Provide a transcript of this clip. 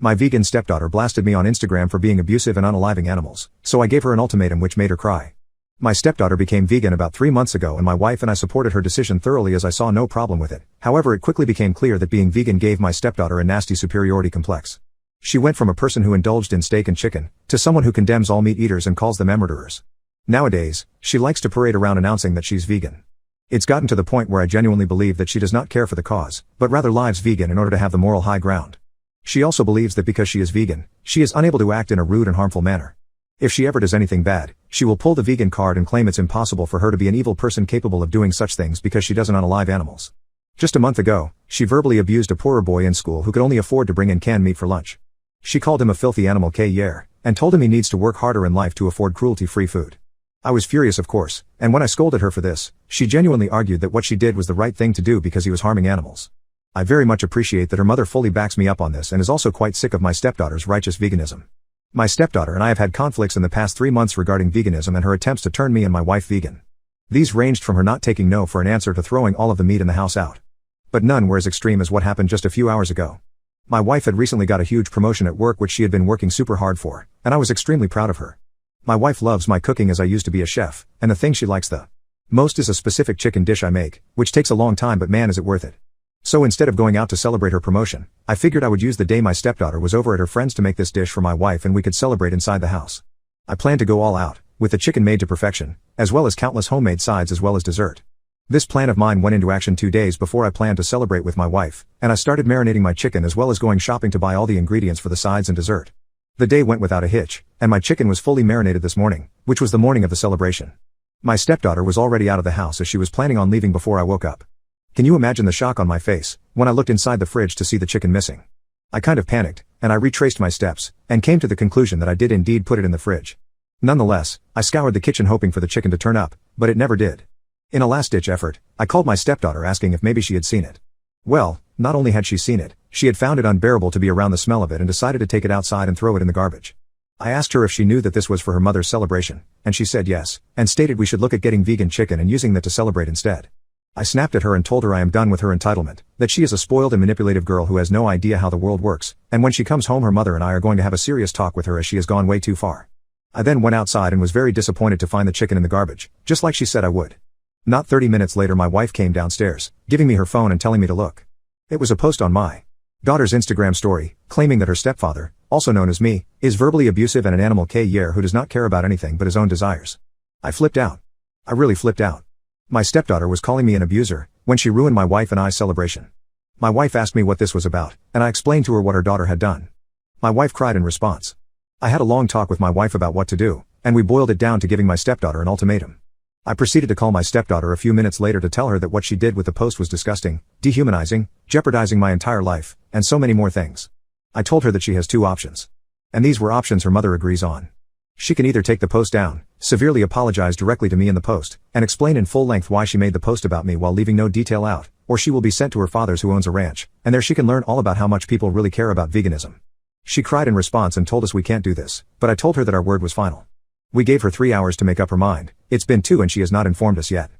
My vegan stepdaughter blasted me on Instagram for being abusive and unaliving animals, so I gave her an ultimatum which made her cry. My stepdaughter became vegan about 3 months ago and my wife and I supported her decision thoroughly as I saw no problem with it. However, it quickly became clear that being vegan gave my stepdaughter a nasty superiority complex. She went from a person who indulged in steak and chicken, to someone who condemns all meat eaters and calls them murderers. Nowadays, she likes to parade around announcing that she's vegan. It's gotten to the point where I genuinely believe that she does not care for the cause, but rather lives vegan in order to have the moral high ground. She also believes that because she is vegan, she is unable to act in a rude and harmful manner. If she ever does anything bad, she will pull the vegan card and claim it's impossible for her to be an evil person capable of doing such things because she doesn't unalive animals. Just a month ago, she verbally abused a poorer boy in school who could only afford to bring in canned meat for lunch. She called him a filthy animal KLLING, and told him he needs to work harder in life to afford cruelty-free food. I was furious of course, and when I scolded her for this, she genuinely argued that what she did was the right thing to do because he was harming animals. I very much appreciate that her mother fully backs me up on this and is also quite sick of my stepdaughter's righteous veganism. My stepdaughter and I have had conflicts in the past 3 months regarding veganism and her attempts to turn me and my wife vegan. These ranged from her not taking no for an answer to throwing all of the meat in the house out. But none were as extreme as what happened just a few hours ago. My wife had recently got a huge promotion at work which she had been working super hard for, and I was extremely proud of her. My wife loves my cooking as I used to be a chef, and the thing she likes the most is a specific chicken dish I make, which takes a long time but man is it worth it. So instead of going out to celebrate her promotion, I figured I would use the day my stepdaughter was over at her friend's to make this dish for my wife and we could celebrate inside the house. I planned to go all out, with the chicken made to perfection, as well as countless homemade sides as well as dessert. This plan of mine went into action 2 days before I planned to celebrate with my wife, and I started marinating my chicken as well as going shopping to buy all the ingredients for the sides and dessert. The day went without a hitch, and my chicken was fully marinated this morning, which was the morning of the celebration. My stepdaughter was already out of the house as she was planning on leaving before I woke up. Can you imagine the shock on my face, when I looked inside the fridge to see the chicken missing? I kind of panicked, and I retraced my steps, and came to the conclusion that I did indeed put it in the fridge. Nonetheless, I scoured the kitchen hoping for the chicken to turn up, but it never did. In a last-ditch effort, I called my stepdaughter asking if maybe she had seen it. Well, not only had she seen it, she had found it unbearable to be around the smell of it and decided to take it outside and throw it in the garbage. I asked her if she knew that this was for her mother's celebration, and she said yes, and stated we should look at getting vegan chicken and using that to celebrate instead. I snapped at her and told her I am done with her entitlement, that she is a spoiled and manipulative girl who has no idea how the world works, and when she comes home her mother and I are going to have a serious talk with her as she has gone way too far. I then went outside and was very disappointed to find the chicken in the garbage, just like she said I would. Not 30 minutes later my wife came downstairs, giving me her phone and telling me to look. It was a post on my daughter's Instagram story, claiming that her stepfather, also known as me, is verbally abusive and an animal KLLING who does not care about anything but his own desires. I flipped out. I really flipped out. My stepdaughter was calling me an abuser, when she ruined my wife and I's celebration. My wife asked me what this was about, and I explained to her what her daughter had done. My wife cried in response. I had a long talk with my wife about what to do, and we boiled it down to giving my stepdaughter an ultimatum. I proceeded to call my stepdaughter a few minutes later to tell her that what she did with the post was disgusting, dehumanizing, jeopardizing my entire life, and so many more things. I told her that she has 2 options. And these were options her mother agrees on. She can either take the post down, severely apologize directly to me in the post, and explain in full length why she made the post about me while leaving no detail out, or she will be sent to her father's who owns a ranch, and there she can learn all about how much people really care about veganism. She cried in response and told us we can't do this, but I told her that our word was final. We gave her 3 hours to make up her mind. It's been 2 and she has not informed us yet.